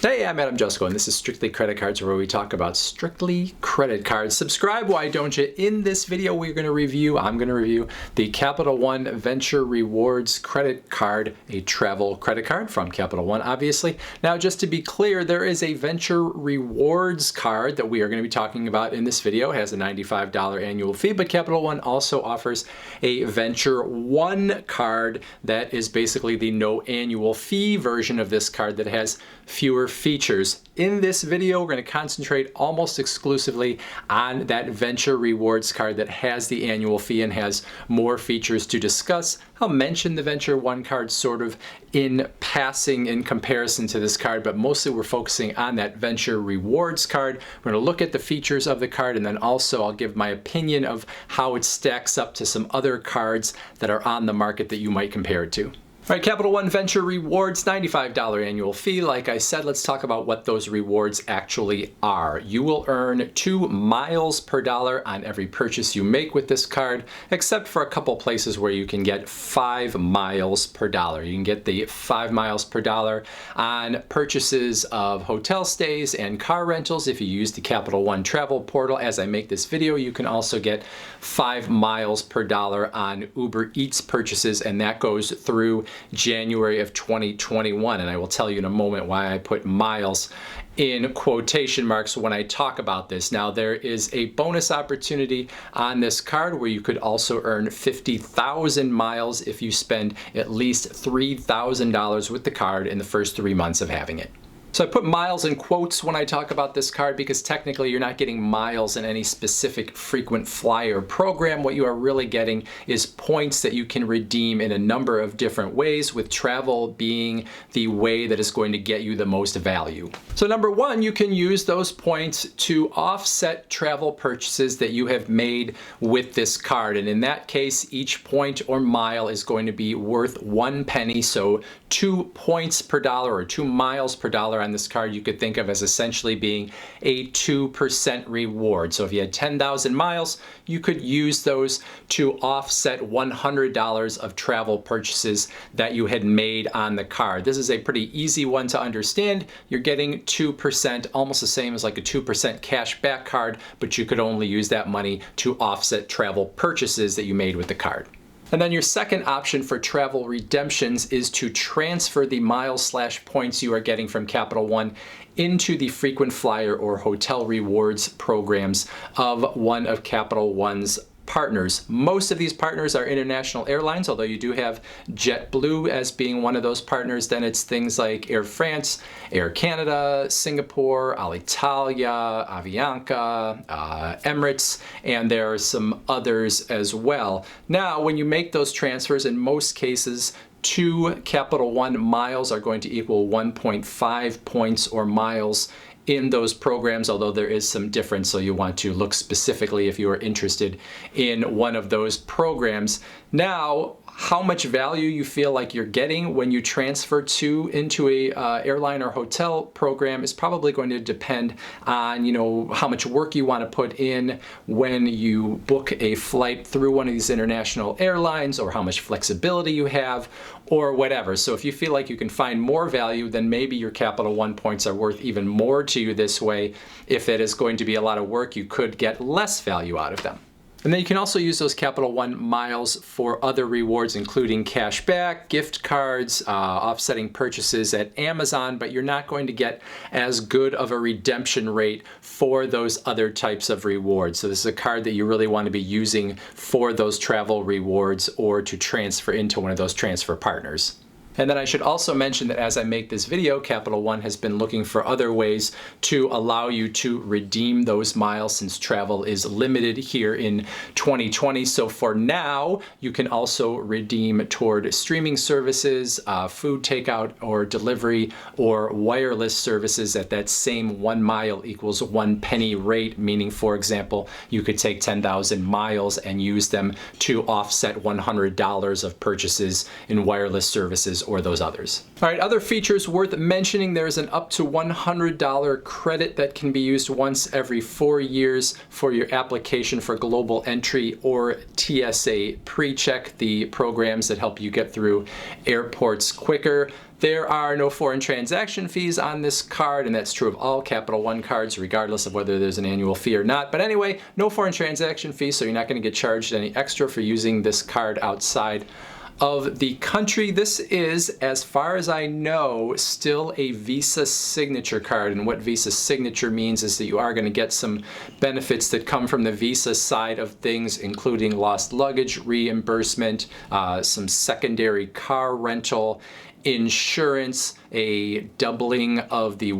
Hey, I'm Adam Jusko, and this is Strictly Credit Cards, where we talk about strictly credit cards. Subscribe, why don't you? In this video, I'm going to review the Capital One Venture Rewards credit card, a travel credit card from Capital One, obviously. Now, just to be clear, there is a Venture Rewards card that we are going to be talking about in this video. It has a $95 annual fee, but Capital One also offers a Venture One card that is basically the no annual fee version of this card that has fewer features. In this video, we're going to concentrate almost exclusively on that Venture Rewards card that has the annual fee and has more features to discuss. I'll mention the Venture One card sort of in passing in comparison to this card, but mostly we're focusing on that Venture Rewards card. We're going to look at the features of the card, and then also I'll give my opinion of how it stacks up to some other cards that are on the market that you might compare it to. All right, Capital One Venture Rewards, $95 annual fee. Like I said, let's talk about what those rewards actually are. You will earn 2 miles per dollar on every purchase you make with this card, except for a couple places where you can get 5 miles per dollar. You can get the 5 miles per dollar on purchases of hotel stays and car rentals. If you use the Capital One travel portal, as I make this video, you can also get 5 miles per dollar on Uber Eats purchases, and that goes through January of 2021, and I will tell you in a moment why I put miles in quotation marks when I talk about this. Now, there is a bonus opportunity on this card where you could also earn 50,000 miles if you spend at least $3,000 with the card in the first 3 months of having it. So I put miles in quotes when I talk about this card because technically you're not getting miles in any specific frequent flyer program. What you are really getting is points that you can redeem in a number of different ways, with travel being the way that is going to get you the most value. So number one, you can use those points to offset travel purchases that you have made with this card. And in that case, each point or mile is going to be worth 1 penny. So 2 points per dollar or 2 miles per dollar on this card you could think of as essentially being a 2% reward. So if you had 10,000 miles, you could use those to offset $100 of travel purchases that you had made on the card. This is a pretty easy one to understand. You're getting 2%, almost the same as like a 2% cash back card, but you could only use that money to offset travel purchases that you made with the card. And then your second option for travel redemptions is to transfer the miles/points you are getting from Capital One into the frequent flyer or hotel rewards programs of one of Capital One's partners. Most of these partners are international airlines, although you do have JetBlue as being one of those partners. Then it's things like Air France, Air Canada, Singapore, Alitalia, Avianca, Emirates, and there are some others as well. Now, when you make those transfers, in most cases, 2 Capital One miles are going to equal 1.5 points or miles in those programs, although there is some difference, so you want to look specifically if you are interested in one of those programs. Now, how much value you feel like you're getting when you transfer into a airline or hotel program is probably going to depend on, how much work you want to put in when you book a flight through one of these international airlines, or how much flexibility you have, or whatever. So if you feel like you can find more value, then maybe your Capital One points are worth even more to you this way. If it is going to be a lot of work, you could get less value out of them. And then you can also use those Capital One miles for other rewards, including cash back, gift cards, offsetting purchases at Amazon, but you're not going to get as good of a redemption rate for those other types of rewards. So this is a card that you really want to be using for those travel rewards or to transfer into one of those transfer partners. And then I should also mention that as I make this video, Capital One has been looking for other ways to allow you to redeem those miles, since travel is limited here in 2020. So for now, you can also redeem toward streaming services, food takeout or delivery, or wireless services at that same 1 mile equals 1 penny rate, meaning, for example, you could take 10,000 miles and use them to offset $100 of purchases in wireless services or those others. All right, other features worth mentioning: there's an up to $100 credit that can be used once every 4 years for your application for global entry or TSA PreCheck, the programs that help you get through airports quicker. There are no foreign transaction fees on this card, and that's true of all Capital One cards, regardless of whether there's an annual fee or not. But anyway, no foreign transaction fees, so you're not going to get charged any extra for using this card outside of the country. This is, as far as I know, still a Visa signature card. And what Visa signature means is that you are going to get some benefits that come from the Visa side of things, including lost luggage reimbursement, some secondary car rental, insurance, a doubling of the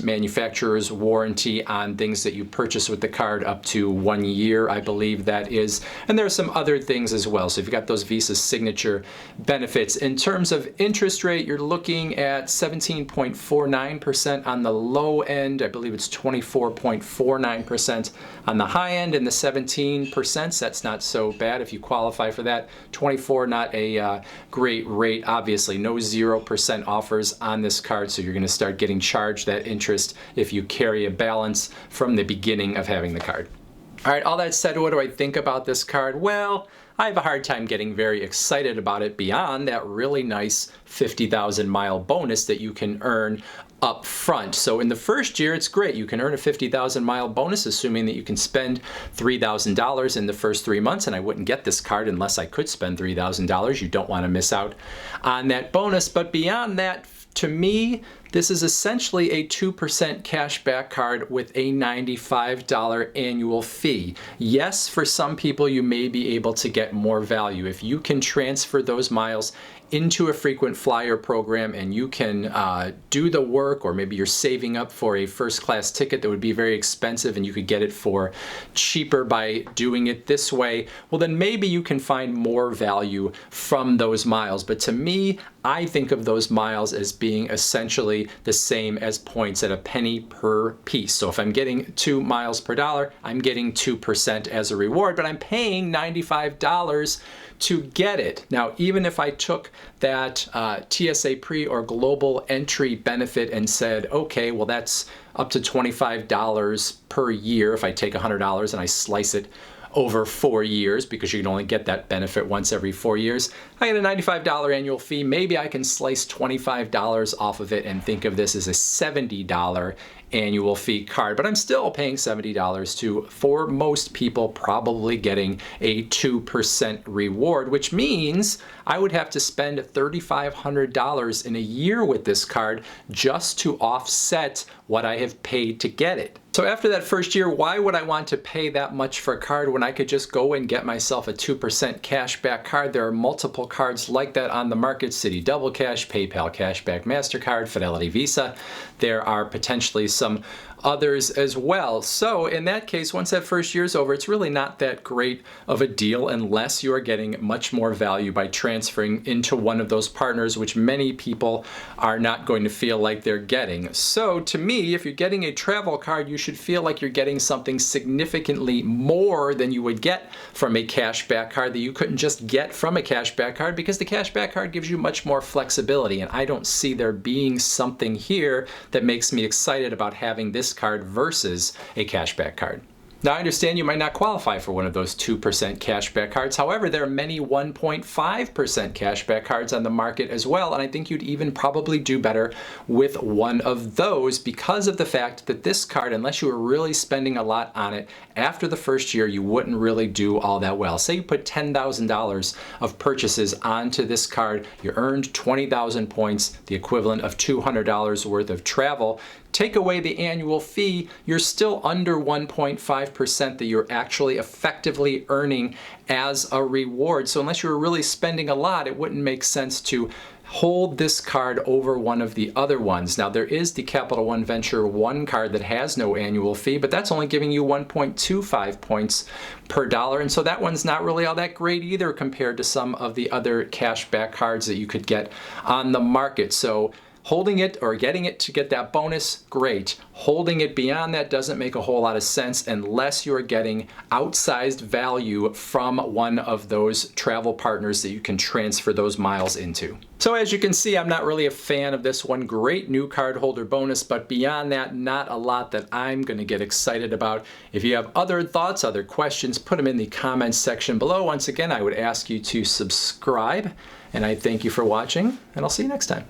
manufacturer's warranty on things that you purchase with the card up to 1 year, I believe that is. And there are some other things as well. So if you've got those Visa signature benefits. In terms of interest rate, you're looking at 17.49% on the low end. I believe it's 24.49% on the high end, and the 17%, that's not so bad if you qualify for that. 24, not a great rate, obviously. No 0% offers on this card, so you're going to start getting charged that interest if you carry a balance from the beginning of having the card. All right, all that said, what do I think about this card? Well, I have a hard time getting very excited about it beyond that really nice 50,000 mile bonus that you can earn up front. So in the first year, it's great. You can earn a 50,000 mile bonus, assuming that you can spend $3,000 in the first 3 months, and I wouldn't get this card unless I could spend $3,000. You don't want to miss out on that bonus. But beyond that, to me, this is essentially a 2% cashback card with a $95 annual fee. Yes, for some people, you may be able to get more value. If you can transfer those miles into a frequent flyer program and you can do the work, or maybe you're saving up for a first class ticket that would be very expensive and you could get it for cheaper by doing it this way, well then maybe you can find more value from those miles. But to me, I think of those miles as being essentially the same as points at a penny per piece. So if I'm getting 2 miles per dollar, I'm getting 2% as a reward, but I'm paying $95 to get it. Now, even if I took that TSA pre or global entry benefit and said, okay, well that's up to $25 per year if I take $100 and I slice it over 4 years, because you can only get that benefit once every 4 years. I get a $95 annual fee. Maybe I can slice $25 off of it and think of this as a $70 annual fee card, but I'm still paying $70 to, for most people, probably getting a 2% reward, which means I would have to spend $3,500 in a year with this card just to offset what I have paid to get it. So after that first year, why would I want to pay that much for a card when I could just go and get myself a 2% cashback card? There are multiple cards like that on the market: Citi Double Cash, PayPal Cashback, MasterCard, Fidelity Visa. There are potentially some others as well. So in that case, once that first year is over, it's really not that great of a deal unless you are getting much more value by transferring into one of those partners, which many people are not going to feel like they're getting. So to me, if you're getting a travel card, you should feel like you're getting something significantly more than you would get from a cashback card that you couldn't just get from a cashback card, because the cashback card gives you much more flexibility, and I don't see there being something here that makes me excited about having this card versus a cashback card. Now, I understand you might not qualify for one of those 2% cashback cards. However, there are many 1.5% cashback cards on the market as well, and I think you'd even probably do better with one of those because of the fact that this card, unless you were really spending a lot on it, after the first year, you wouldn't really do all that well. Say you put $10,000 of purchases onto this card, you earned 20,000 points, the equivalent of $200 worth of travel. Take away the annual fee, you're still under 1.5% that you're actually effectively earning as a reward. So unless you're really spending a lot, it wouldn't make sense to hold this card over one of the other ones. Now, there is the Capital One Venture 1 card that has no annual fee, but that's only giving you 1.25 points per dollar, and so that one's not really all that great either compared to some of the other cashback cards that you could get on the market. So holding it or getting it to get that bonus, great. Holding it beyond that doesn't make a whole lot of sense unless you're getting outsized value from one of those travel partners that you can transfer those miles into. So as you can see, I'm not really a fan of this one. Great new card holder bonus, but beyond that, not a lot that I'm going to get excited about. If you have other thoughts, other questions, put them in the comments section below. Once again, I would ask you to subscribe, and I thank you for watching, and I'll see you next time.